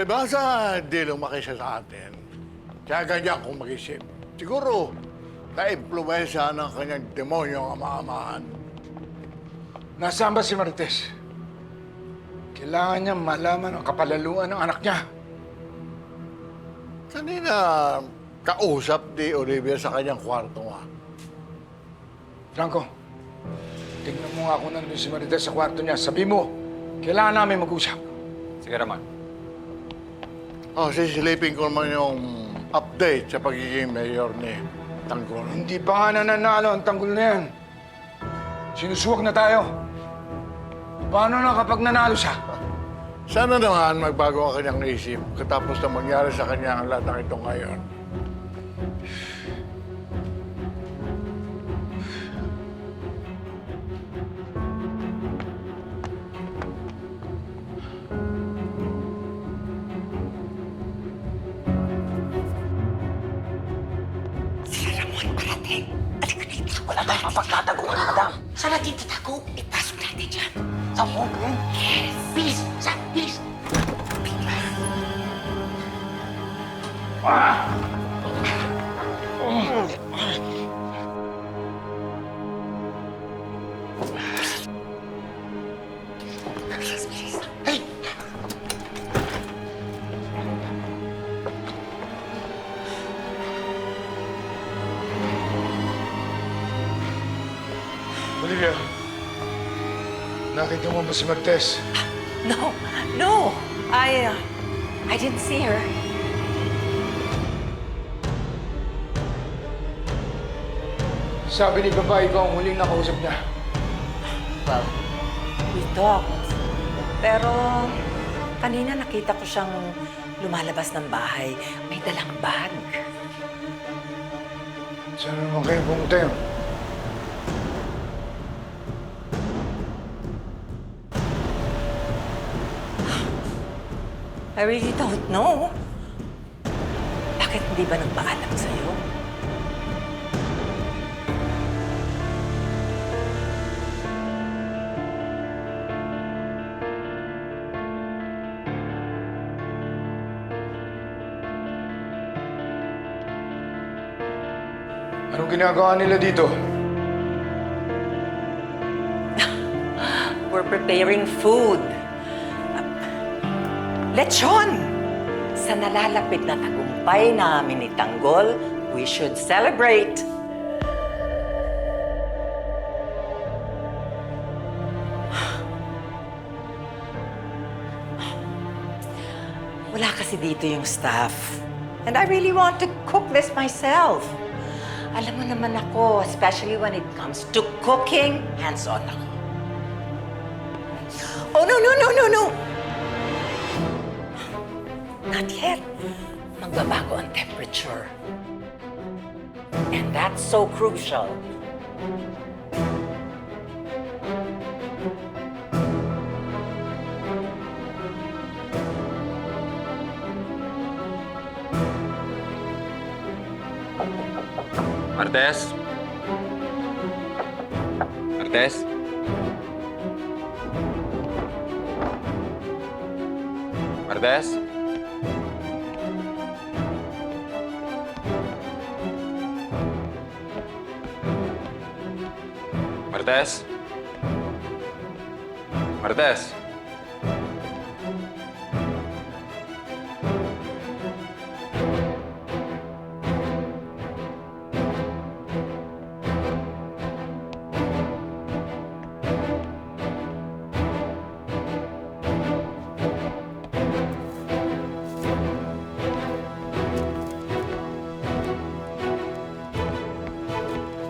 Palibasa, di lumaki siya sa atin. Kaya ganyan kung mag-isip. Siguro, na-impluwensya ng kanyang demonyong ama-amahan. Nasaan ba si Marites? Kailangan niya malaman ang kapalaluan ng anak niya. Kanina, kausap ni Olivia sa kanyang kwarto nga. Franco, tignan mo nga kung nandun si Marites sa kwarto niya. Sabi mo, kailangan namin mag-usap. Sige, Ramon. Sisilipin ko naman yung update sa pagiging mayor ni Tanggol. Hindi pa nga nananalo ang tanggol na yan. Sinusuwak na tayo. Paano na kapag nanalo siya? Sana naman magbago ang kanyang isip katapos na mangyari sa kanya ang lahat ng ito ngayon. Sir Ramon, parating. Halika na, wala tayong mapagtatago, madam. Saan natin tatago? Ipasok natin dyan. Sa morgue? Yes. Bilis, sir, bilis. Bilis, bilis. Hey! Olivia, nakita mo ba si Marites? No, no. I didn't see her. Sabi ni babae ko ang huling nakausap niya. Well, we talked. Pero kanina nakita ko siyang lumalabas ng bahay. May dalang bag. Saan naman kayo pumunta yun? I really don't know. Bakit hindi ba nagpaalam sa'yo? Anong ginagawa nila dito? We're preparing food. Lechon! Sa nalalapit na tagumpay namin ni Tanggol, we should celebrate. Wala kasi dito yung staff. And I really want to cook this myself. Alam mo naman ako, especially when it comes to cooking, hands-on ako. Oh, no, no, no, no, no! Not yet. Magbabago ang temperature. And that's so crucial. Martes? Martes? Martes? Martes? Martes?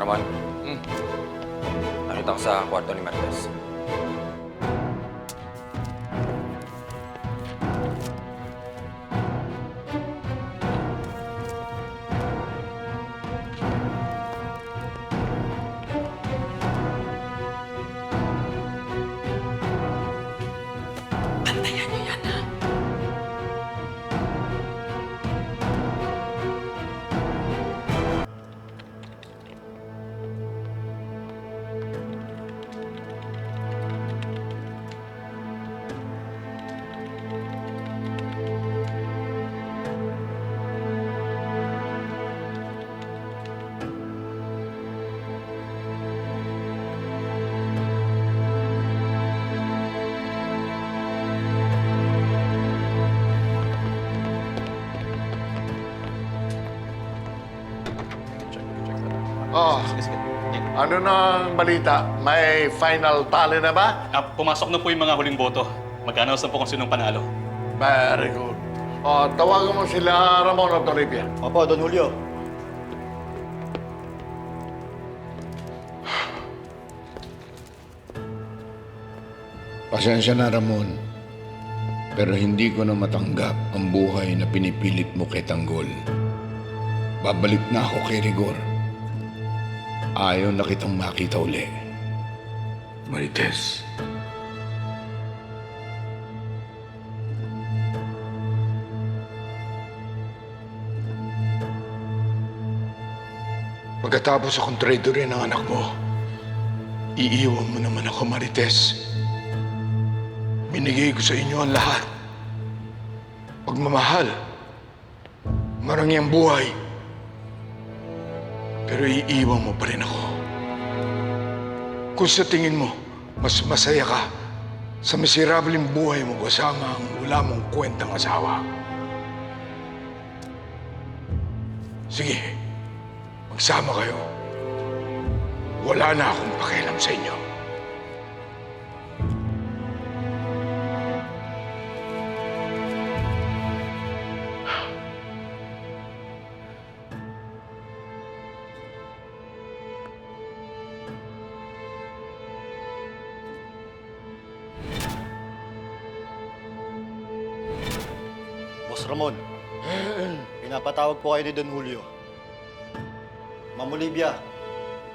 Ramon? Nakita ko sa kwarto ni Martes. Bantayan niyo yan, ha? Oh, ano na ang balita? May final tally na ba? Pumasok na po yung mga huling boto. Magkano po kung sinong panalo? Very good. Oh, tawagan mo sila Ramon at Olivia. Opo, Don Julio. Pasensya na, Ramon. Pero hindi ko na matanggap ang buhay na pinipilit mo kay Tanggol. Babalik na ako kay Rigor. Ayaw na kitang makita uli. Marites. Pagkatapos akong trader ng anak mo, iiwan mo naman ako, Marites. Binigay ko sa inyo ang lahat. Pagmamahal, marami ang buhay. Pero iiwan mo pa rin ako. Kung sa tingin mo, mas masaya ka sa miserableng buhay mo kasama ang wala mong kwentang asawa. Sige, magsama kayo. Wala na akong pakialam sa inyo. Boss Ramon, pinapatawag po kayo ni Don Julio. Ma'am Olivia,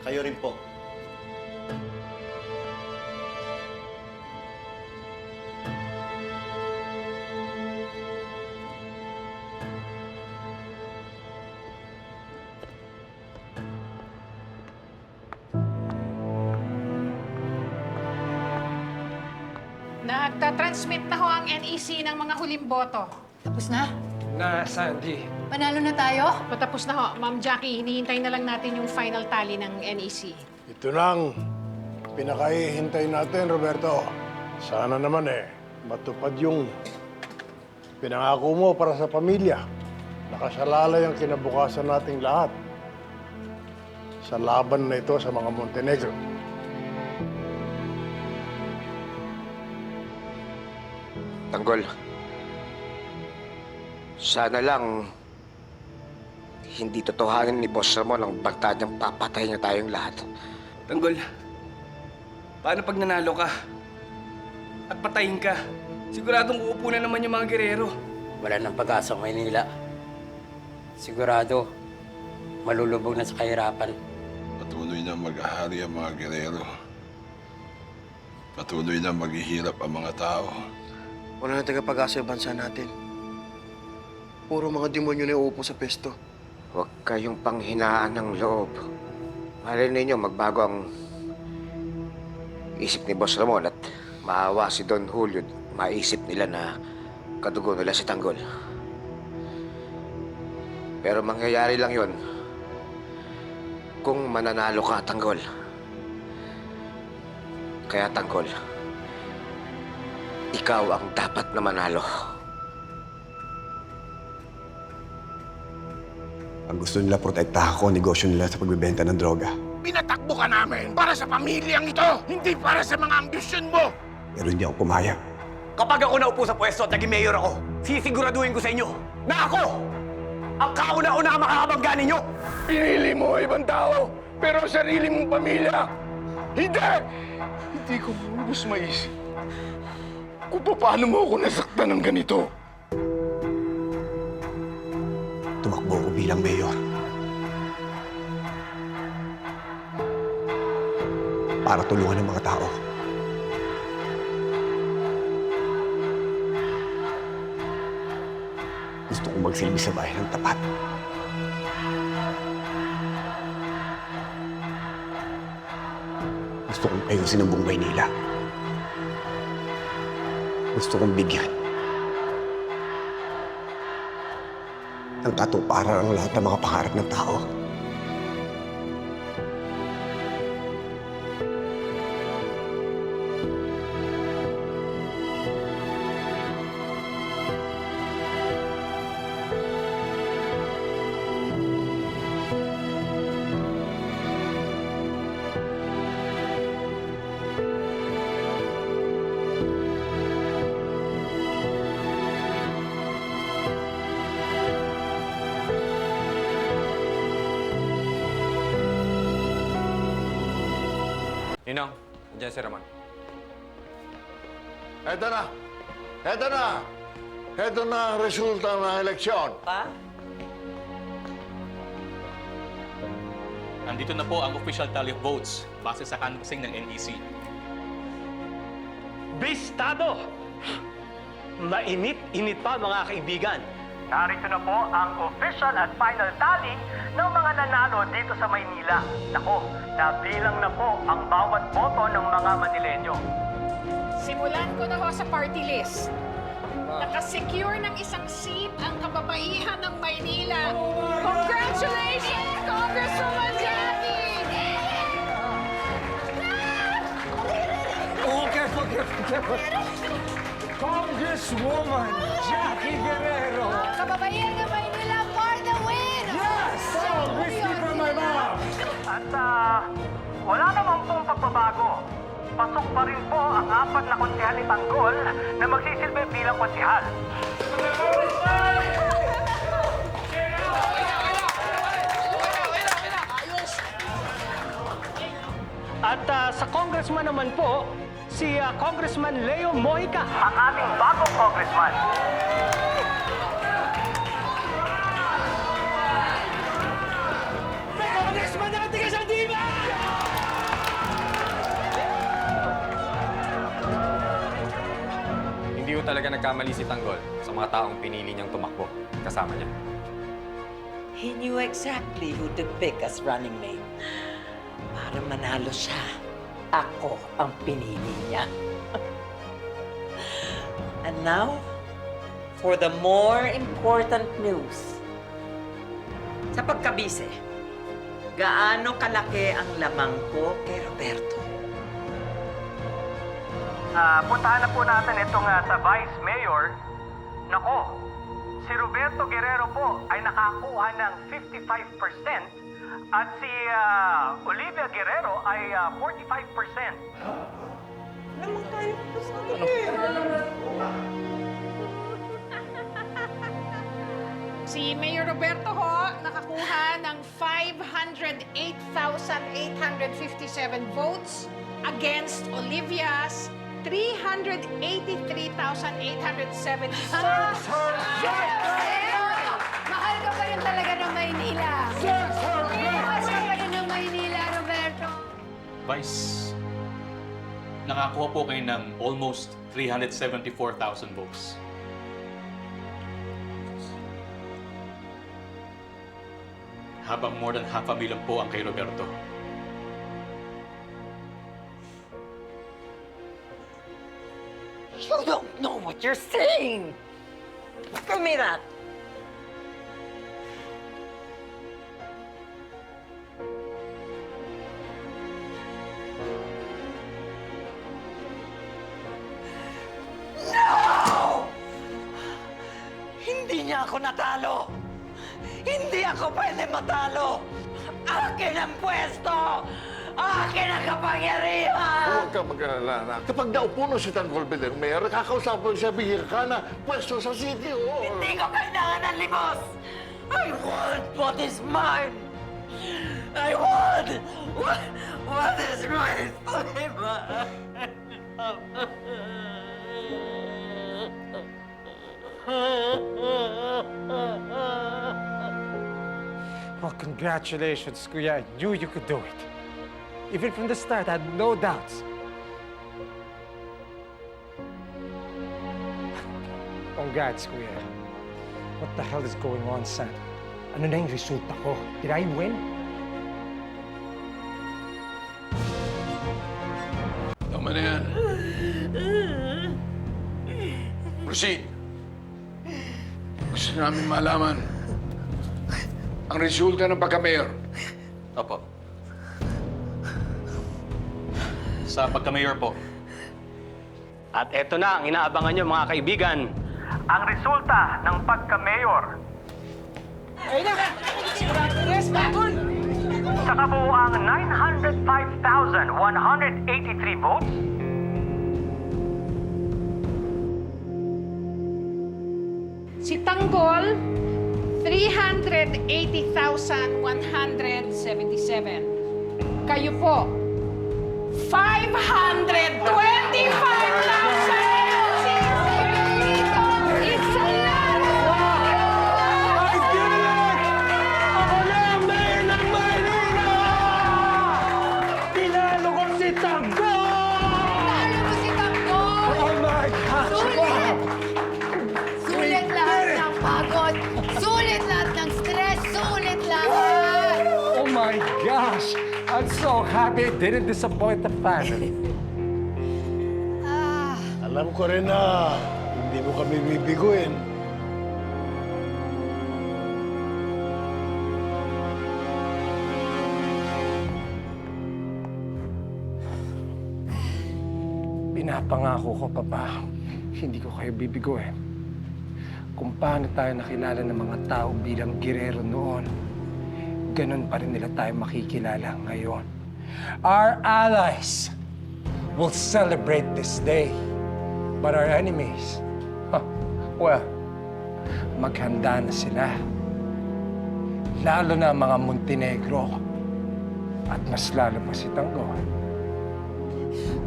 kayo rin po. Nagtatransmit na ho ang NEC ng mga huling boto. Tapos na? Na, Sandy. Panalo na tayo? Patapos na ho. Ma'am Jackie, hinihintay na lang natin yung final tally ng NEC. Ito lang, pinakahihintay natin, Roberto. Sana naman matupad yung pinangako mo para sa pamilya. Nakasalalay ang kinabukasan nating lahat sa laban na ito sa mga Montenegro. Tanggol, sana lang hindi totohanin ni Boss Ramon ang bagtadang papatay niya tayong lahat. Tanggol, paano pag nanalo ka at patayin ka? Siguradong uupo na naman yung mga gerero. Wala nang pag-asa ang Maynila. Sigurado, malulubog na sa kahirapan. Patuloy na mag-ahari ang mga gerero. Patuloy na maghihirap ang mga tao. Wala na tagapag-asa yung bansa natin. Puro mga demonyo na uupo sa pesto. Huwag kayong panghinaan ng loob. Malay ninyo magbago ang isip ni Boss Ramon at maawa si Don Julio. Maisip nila na kadugo nila si Tanggol. Pero mangyayari lang yon kung mananalo ka, Tanggol. Kaya, Tanggol, ikaw ang dapat na manalo. Ang gusto nila protektahan ko ang negosyo nila sa pagbibenta ng droga. Pinatakbo ka namin para sa pamilyang ito, hindi para sa mga ambisyon mo. Pero hindi ako pumayag. Kapag ako naupo sa pwesto at naging mayor ako, sisiguraduhin ko sa inyo na ako ang kauna-una makakabangga ninyo! Pinili mo ang ibang tao, pero ang sarili mong pamilya, hindi! Hindi ko lubos maisip kung paano mo ako nasaktan ng ganito. Tumakbo ko bilang mayor. Para tulungan ang mga tao. Gusto kong magsilbi sa bayan ng tapat. Gusto kong ayusin ang buong Maynila. Gusto kong bigyan ng katuparan ang lahat ng mga pangarap ng tao. Ninong, nandiyan si Ramon. Eto na! Eto na! Eto na ang resulta ng eleksyon. Pa? Nandito na po ang official tally of votes base sa canvassing ng NEC. Bistado! Mainit-init pa mga kaibigan. Narito na po ang official at final tally ng mga nanalo dito sa Maynila. Nako, nabilang na po ang bawat boto ng mga Manilenyo. Simulan ko na ho sa party list. Nakasecure ng isang seat ang kababaihan ng Maynila. Congratulations, Congresswoman Jackie! Oh, careful. Congresswoman Jackie Guerrero! Kababaihan ng Maynila for the win! Yes! Whiskey for my mom! At wala naman pong pagbabago. Pasok pa rin po ang 4 na konsehal ni Tanggol na magsisilbi bilang konsehal. At sa congressman naman po, si Congressman Leo Mojica, ang ating bagong congressman. May congressman na katigas ang diba! Hindi ko talaga nagkamali si Tanggol sa mga taong pinili niyang tumakbo kasama niya. He knew exactly who to pick as running mate. Para manalo siya, ako ang pinili niya. And now, for the more important news. Sa pagkabise, gaano kalaki ang lamang ko kay Roberto? Puntahan na po natin itong sa Vice Mayor. Nako, si Roberto Guerrero po ay nakakuha ng 55% at si Olivia Guerrero ay 45%. Si Mayor Roberto ho, nakakuha ng 508,857 votes against Olivia's 383,876. Mahal ka pa rin talaga ng Maynila. Mahal ka pa rin ng Maynila, Roberto. Vice, nakakuha po kayo ng almost 374,000 votes. Habang more than 500,000 po ang kay Roberto. You don't know what you're saying! Give me that! No! Hindi niya ako natalo! Hindi ako pwede matalo! Akin ang pwesto! Akin ang kapangyarihan! Huwag kang mag-alala na. Kapag naupo na si Tanggol Bilang Mayor, kakausapin siya, bihir ka na, pwesto sa City Hall. Hindi ko kailangan ng limos! I want what is mine! I want what is rightfully mine! Well, congratulations, Kuya. I knew you could do it. Even from the start, I had no doubts. Congrats, Kuya. What the hell is going on, son? Ano na yung resulta ko? Did I win? Tama na yan. Proceed. Gusto namin malaman ang resulta ng pagka-mayor. Opo. Sa pagka-mayor po. At eto na ang inaabangan nyo, mga kaibigan. Ang resulta ng pagka-mayor. Sa kabuuang 905,183 votes, Si Tanggol, 380,177. Kayo po, 525,000! Isa lang! Tinalo mo si Tanggol! Oh my gosh! Sulit lahat ng pagod! Sulit lahat ng stress! Sulit lahat! Oh my gosh! I'm so happy it didn't disappoint the family. Alam ko rin na hindi mo kami bibiguin. Pinapangako ko, Papa, hindi ko kayo bibiguin. Kung paano tayo nakilala ng mga tao bilang girero noon, ganun pa rin nila tayo makikilala ngayon. Our allies will celebrate this day. But our enemies, well, maghanda na sila. Lalo na ang mga Montenegro. At mas lalo pa si Tanggol.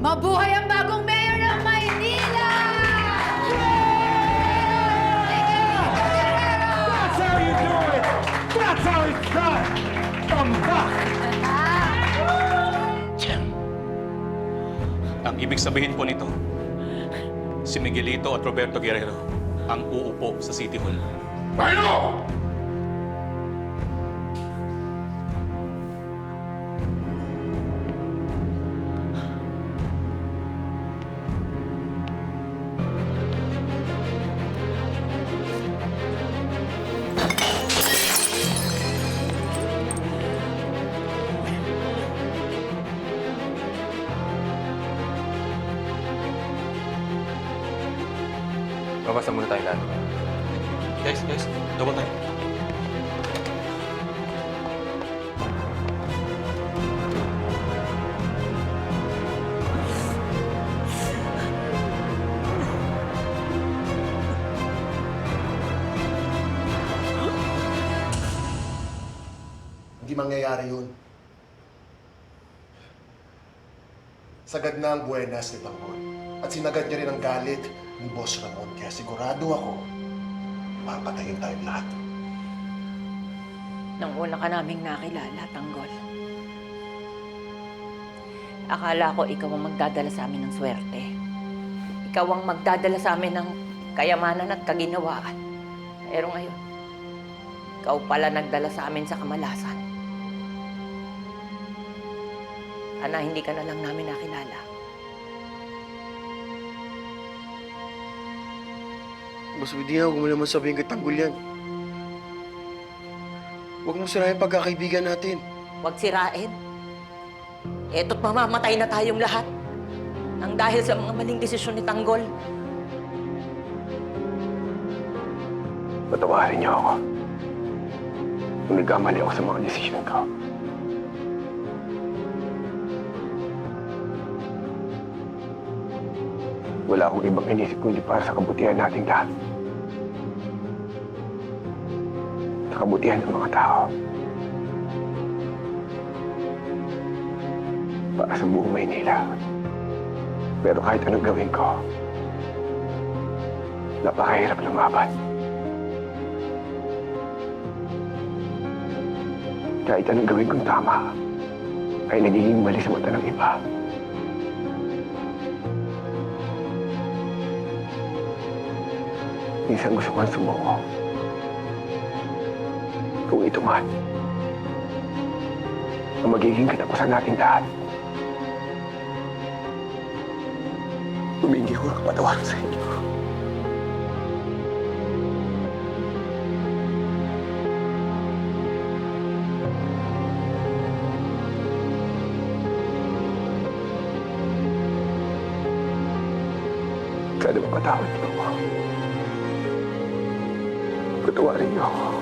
Mabuhay ang bagong mayor ng Maynila! That's how you do it! That's how it's done! Come back! Ang ibig sabihin po nito, si Miguelito at Roberto Guerrero ang uupo sa City Hall. Paano? Babasa muna tayo lahat. Guys, double time. Hindi mangyayari yun. Sagad na ang buenas ni Tanggol. At sinagad niya rin ang galit ni Boss Ramon. Kaya sigurado ako, papatayin tayong lahat. Nang una ka naming nakilala, Tanggol. Akala ko ikaw ang magdadala sa amin ng swerte. Ikaw ang magdadala sa amin ng kayamanan at kaginawaan. Pero ngayon, ikaw pala nagdala sa amin sa kamalasan. Sana hindi ka na lang namin nakilala. Mas hindi ako kung naman sabihin kay Tanggol yan. Huwag mong sirahin pagkakaibigan natin. Huwag sirain. Eto't mamamatay na tayong lahat. Nang dahil sa mga maling desisyon ni Tanggol. Patawarin niyo ako. Kung nagkamali ako sa mga desisyon ko. Wala akong ibang inisip kundi para sa kabutihan nating lahat. Sa kabutihan ng mga tao. Para sa buong Maynila. Pero kahit anong gawin ko, napakahirap lumaban. Kahit anong gawin kong tama, ay nagiging mali sa mata ng iba. Minsan gusto kong sumuko. Kung ito man, ang magiging katapusan natin lahat. Humingi ko ng kapatawaran sa inyo. Sana mapatawad niyo ako. Patawarin niyo ako.